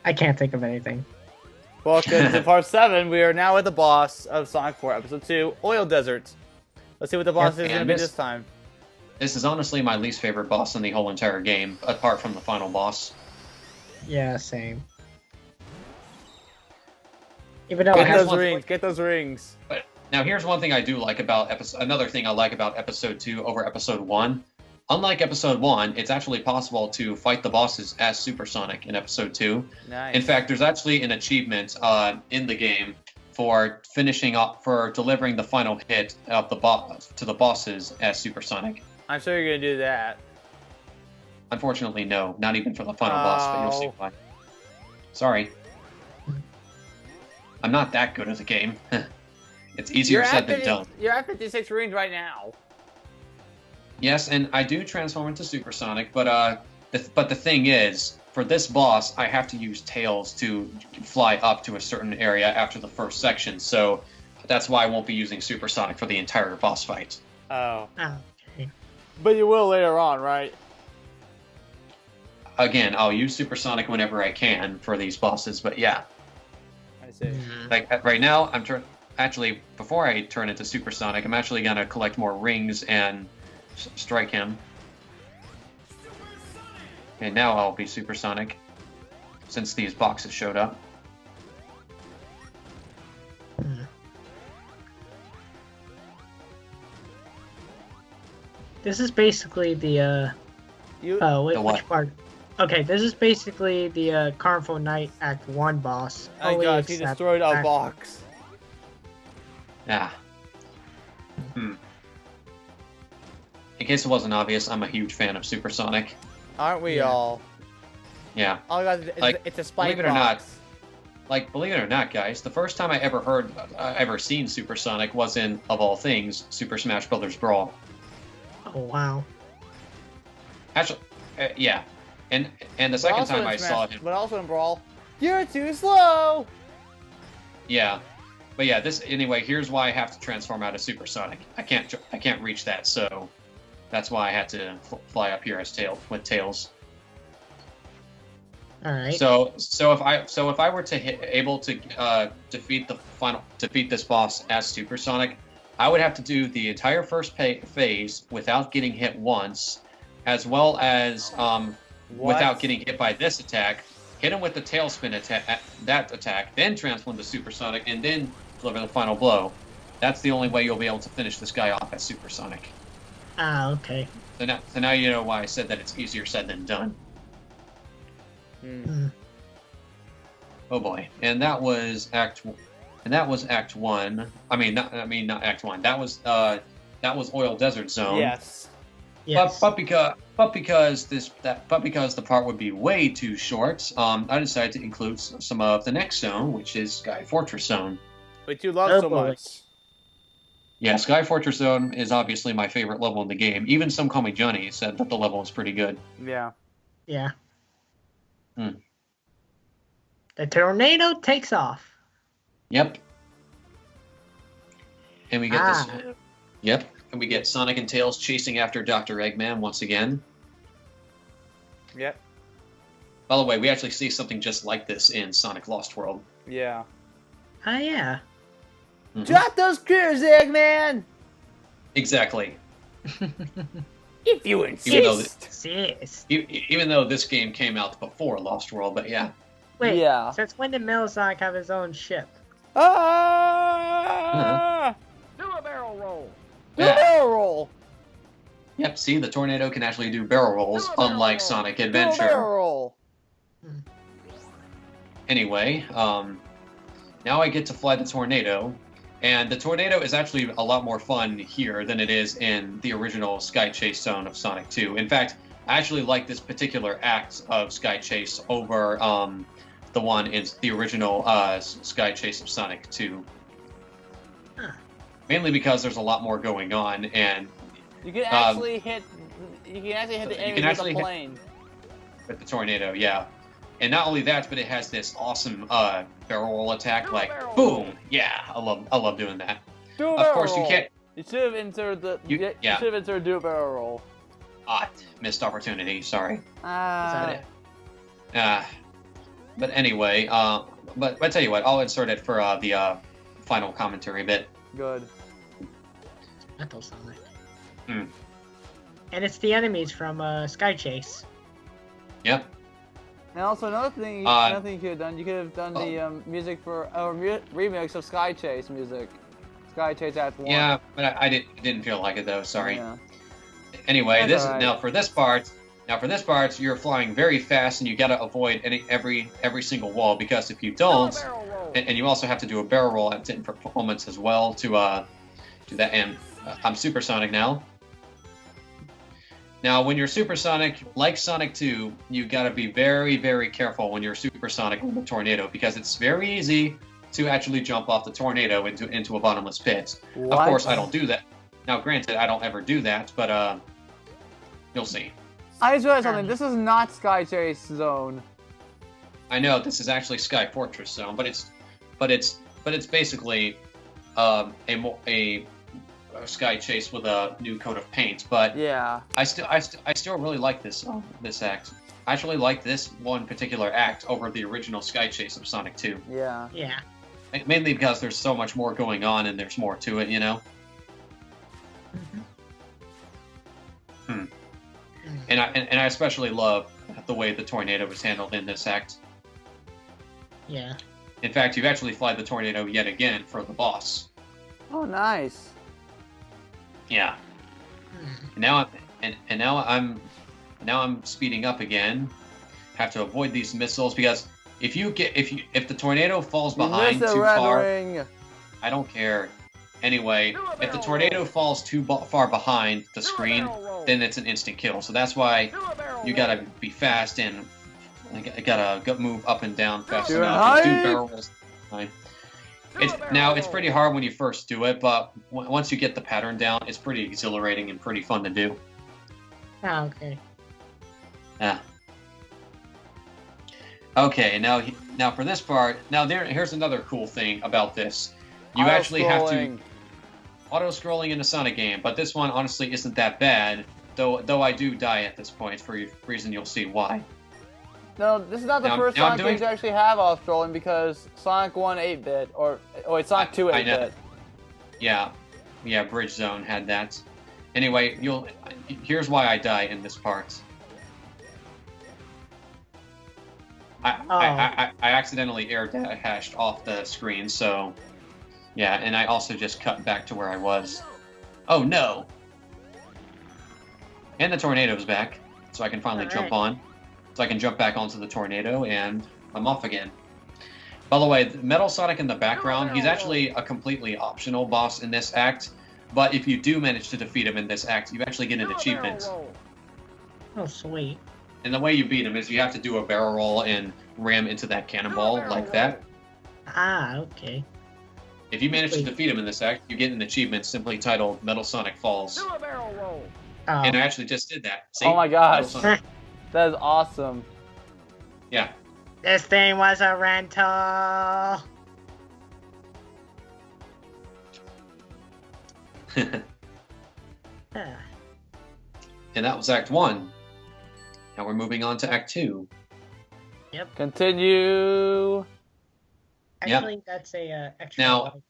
I can't think of anything. Well, because in part 7, we are now at the boss of Sonic 4 Episode 2, Oil Desert. Let's see what the boss is going to be this time. This is honestly my least favorite boss in the whole entire game, apart from the final boss. Yeah, same. Even though Get those rings. But now here's one thing I do like about another thing I like about Episode 2 over Episode 1. Unlike Episode 1, it's actually possible to fight the bosses as Supersonic in Episode 2. Nice. In fact, there's actually an achievement in the game for delivering the final hit of the boss to the bosses as Supersonic. I'm sure you're going to do that. Unfortunately, no. Not even for the final boss, but you'll see why. Sorry. I'm not that good at the game. It's easier said than done. You're at 56 rings right now. Yes, and I do transform into Supersonic, but the thing is, for this boss, I have to use Tails to fly up to a certain area after the first section, so that's why I won't be using Supersonic for the entire boss fight. Oh. Okay. But you will later on, right? Again, I'll use Supersonic whenever I can for these bosses, but yeah. I see. Like, right now, actually, before I turn into Supersonic, I'm actually gonna collect more rings and strike him. And now I'll be Supersonic, since these boxes showed up. This is basically the which part? Okay, this is basically the Carnival Night Act 1 boss. Oh my gosh, he destroyed a box. Yeah. In case it wasn't obvious, I'm a huge fan of Supersonic. Aren't we all? Yeah. Oh god, it's a spike believe it or not, believe it or not, guys, the first time I ever seen Supersonic was in, of all things, Super Smash Bros. Brawl. Oh wow. Actually, yeah. And the second time I saw him. But also in Brawl, you're too slow. Yeah. But yeah, anyway, here's why I have to transform out of Supersonic. I can't reach that, so that's why I had to fly up here as with Tails. All right. So if I were to able to defeat this boss as Supersonic, I would have to do the entire first phase without getting hit once, as well as without getting hit by this attack. Hit him with the tailspin attack, then transform to Supersonic, and then deliver the final blow. That's the only way you'll be able to finish this guy off as Supersonic. Ah, okay. So now you know why I said that it's easier said than done. Oh boy, and that was Act 1. I mean not Act 1. That was Oil Desert Zone. Yes. Yes. But because the part would be way too short, I decided to include some of the next zone, which is Sky Fortress Zone. Which you love so much. Yeah, Sky Fortress Zone is obviously my favorite level in the game. Even Some Call Me Johnny said that the level is pretty good. Yeah. Yeah. The tornado takes off. Yep. And we get this. Yep. And we get Sonic and Tails chasing after Dr. Eggman once again. Yep. By the way, we actually see something just like this in Sonic Lost World. Yeah. Ah, yeah. Drop those critters, Eggman! Exactly. If you insist. Even though this game came out before Lost World, but yeah. Wait, yeah. Since when did Metal Sonic have his own ship? Ah! Do a barrel roll. Do a barrel roll. Yep, see, the tornado can actually do barrel rolls, unlike Sonic Adventure. Do a barrel roll. Anyway, now I get to fly the tornado, and the tornado is actually a lot more fun here than it is in the original Sky Chase Zone of Sonic 2. In fact, I actually like this particular act of Sky Chase over the one in the original Sky Chase of Sonic 2. Mainly because there's a lot more going on, and you can actually hit the enemy with a plane. With the tornado, yeah. And not only that, but it has this awesome barrel roll attack, like boom! Yeah, I love doing that. Of course, you can't. You should have inserted the. You should have inserted do a barrel roll. Missed opportunity. Sorry. But anyway, but I tell you what, I'll insert it for the final commentary bit. Good. Metal Sonic. Hmm. And it's the enemies from Sky Chase. Yep. And also another thing you could have done, you could have done the music for remix of Sky Chase music. Sky Chase Act 1. Yeah, but I didn't feel like it though. Sorry. Yeah. Anyway, That's all right. now for this part, you're flying very fast, and you gotta avoid every single wall, because if you don't, and you also have to do a barrel roll at different moments as well to do that. And I'm supersonic now. Now, when you're supersonic, like Sonic 2, you gotta be very, very careful when you're supersonic with the tornado, because it's very easy to actually jump off the tornado into a bottomless pit. What? Of course, I don't do that. Now, granted, I don't ever do that, but you'll see. I just realized something. This is not Sky Chase Zone. I know this is actually Sky Fortress Zone, but it's basically a Sky Chase with a new coat of paint. But yeah, I still really like this act. I actually like this one particular act over the original Sky Chase of Sonic 2. Yeah. Yeah. Mainly because there's so much more going on and there's more to it, you know. Mm-hmm. And I especially love the way the tornado was handled in this act. Yeah. In fact, you actually fly the tornado yet again for the boss. Oh, nice. Yeah. And now I'm speeding up again. Have to avoid these missiles, because if the tornado falls behind too far, I don't care. Anyway, if the tornado falls too far behind the screen, then it's an instant kill. So that's why you gotta be fast and gotta move up and down fast enough. And do barrel rolls. It's pretty hard when you first do it, but once you get the pattern down, it's pretty exhilarating and pretty fun to do. Oh, okay. Yeah. Okay, now for this part, here's another cool thing about this. You actually have to auto-scrolling in a Sonic game, but this one honestly isn't that bad, though I do die at this point for a reason you'll see why. No, this is not the first Sonic game to actually have auto-scrolling, because Sonic 1 8-bit, or wait, Sonic 2 8-bit. Yeah, Bridge Zone had that. Anyway, here's why I die in this part. I accidentally air dashed off the screen, so yeah, and I also just cut back to where I was. Oh no! And the tornado's back, so I can finally jump on. So I can jump back onto the tornado, and I'm off again. By the way, Metal Sonic in the background, he's actually a completely optional boss in this act, but if you do manage to defeat him in this act, you actually get an achievement. Oh, sweet. And the way you beat him is you have to do a barrel roll and ram into that cannonball like that. Ah, okay. If you manage to defeat him in this act, you get an achievement simply titled Metal Sonic Falls. Oh. And I actually just did that. See? Oh my gosh. That is awesome. Yeah. This thing was a rental. And that was Act 1. Now we're moving on to Act 2. Yep. Continue. Actually, that's a extra. Now,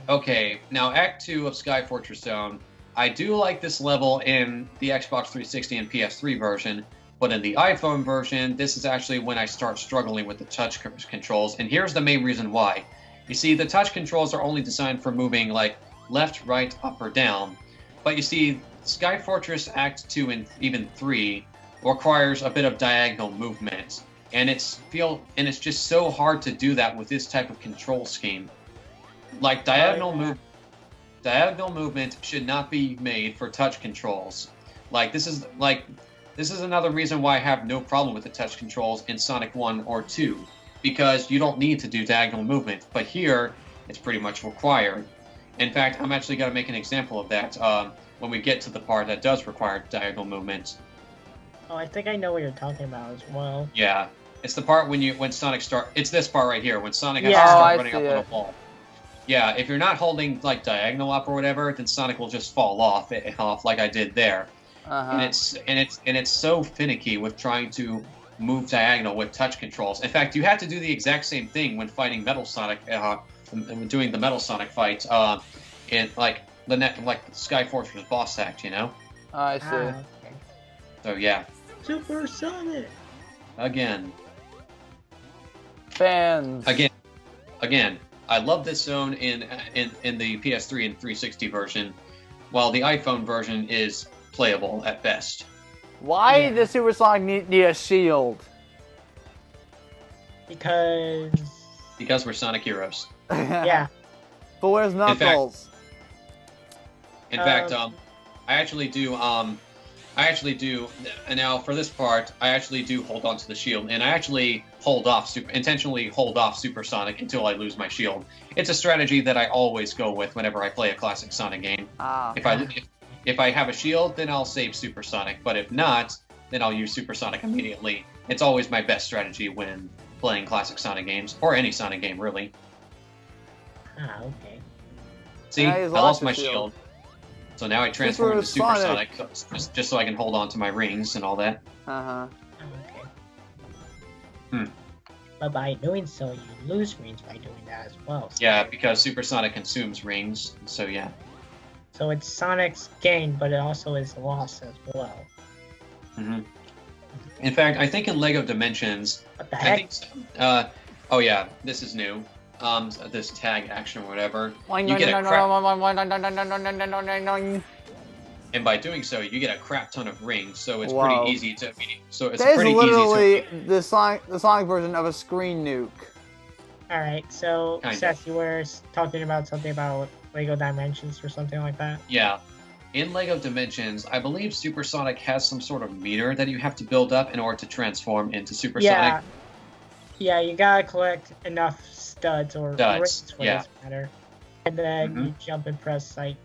okay. Now Act 2 of Sky Fortress Zone. I do like this level in the Xbox 360 and PS3 version, but in the iPhone version, this is actually when I start struggling with the touch controls, and here's the main reason why. You see, the touch controls are only designed for moving like left, right, up, or down, but you see, Sky Fortress Act 2 and even 3 requires a bit of diagonal movement, and it's just so hard to do that with this type of control scheme. Like diagonal movement should not be made for touch controls. This is another reason why I have no problem with the touch controls in Sonic 1 or 2, because you don't need to do diagonal movement, but here it's pretty much required. In fact, I'm actually going to make an example of that when we get to the part that does require diagonal movement. Oh, I think I know what you're talking about as well. Yeah, it's the part when Sonic it's this part right here, when Sonic has to start running up on a wall. Yeah, if you're not holding like diagonal up or whatever, then Sonic will just fall off like I did there. And it's so finicky with trying to move diagonal with touch controls. In fact, you have to do the exact same thing when fighting Metal Sonic, doing the Metal Sonic fight, in like Sky Fortress boss act, you know? I see. Okay. So yeah. Super Sonic. Again. Fans. Again. I love this zone in the PS3 and 360 version, while the iPhone version is playable at best. Why does Super Sonic need a shield? Because we're Sonic heroes. Yeah. But where's Knuckles? In fact, I actually do. And now for this part, I actually do hold on to the shield, and I actually intentionally hold off Super Sonic until I lose my shield. It's a strategy that I always go with whenever I play a classic Sonic game. If I have a shield, then I'll save Super Sonic. But if not, then I'll use Super Sonic immediately. It's always my best strategy when playing classic Sonic games, or any Sonic game, really. Okay. See, I lost my shield. So now I transform into Super Sonic, just so I can hold on to my rings and all that. Uh-huh. Okay. But by doing so, you lose rings by doing that as well. So yeah, because Super Sonic consumes rings, so yeah. So it's Sonic's gain, but it also is loss as well. In fact, I think in LEGO Dimensions, What the heck? I think so. Oh yeah, this is new. This tag action or whatever. You get a crap, and by doing so, you get a crap ton of rings. So it's pretty easy to. So it's that pretty is literally easy to. the Sonic version of a screen nuke. All right, so Kinda. Seth, you were talking about something about LEGO Dimensions or something like that. Yeah. In LEGO Dimensions, I believe Super Sonic has some sort of meter that you have to build up in order to transform into Super Sonic. Yeah, you gotta collect enough studs or rings for this matter. And then you jump and press, like,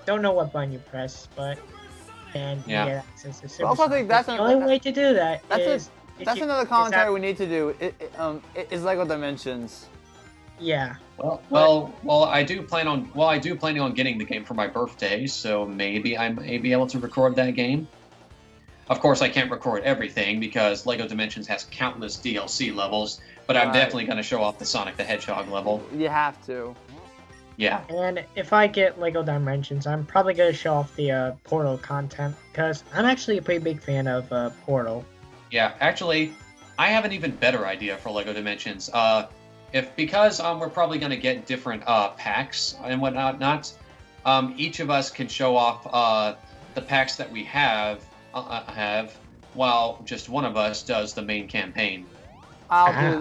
don't know what button you press, but then you get access to Super also Sonic. think that's the only way to do that is... That's another commentary we need to do. Is LEGO Dimensions. Yeah. Well, I do plan on getting the game for my birthday, so maybe I may be able to record that game. Of course, I can't record everything because LEGO Dimensions has countless DLC levels, but I'm definitely going to show off the Sonic the Hedgehog level. You have to. Yeah. And if I get LEGO Dimensions, I'm probably going to show off the Portal content, because I'm actually a pretty big fan of Portal. Yeah, actually, I have an even better idea for LEGO Dimensions. Because we're probably going to get different packs and whatnot, each of us can show off the packs that we have, while just one of us does the main campaign. I'll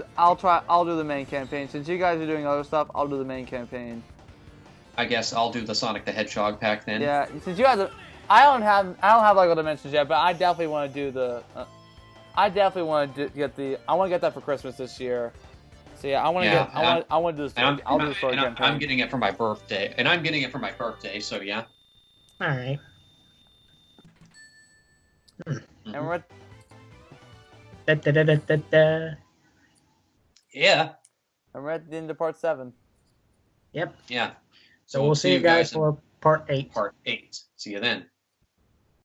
do the main campaign. Since you guys are doing other stuff, I'll do the main campaign. I guess I'll do the Sonic the Hedgehog pack then. Yeah, since you guys, I don't have LEGO Dimensions yet, but I definitely want to do the. I definitely want to get the. I want to get that for Christmas this year. So yeah, I want to get. I want to do the. I'll do the story campaign. I'm getting it for my birthday, So yeah. All right. And we're. Yeah. And we're at the end of part 7. Yep. Yeah. So we'll see you guys for part 8. Part 8. See you then.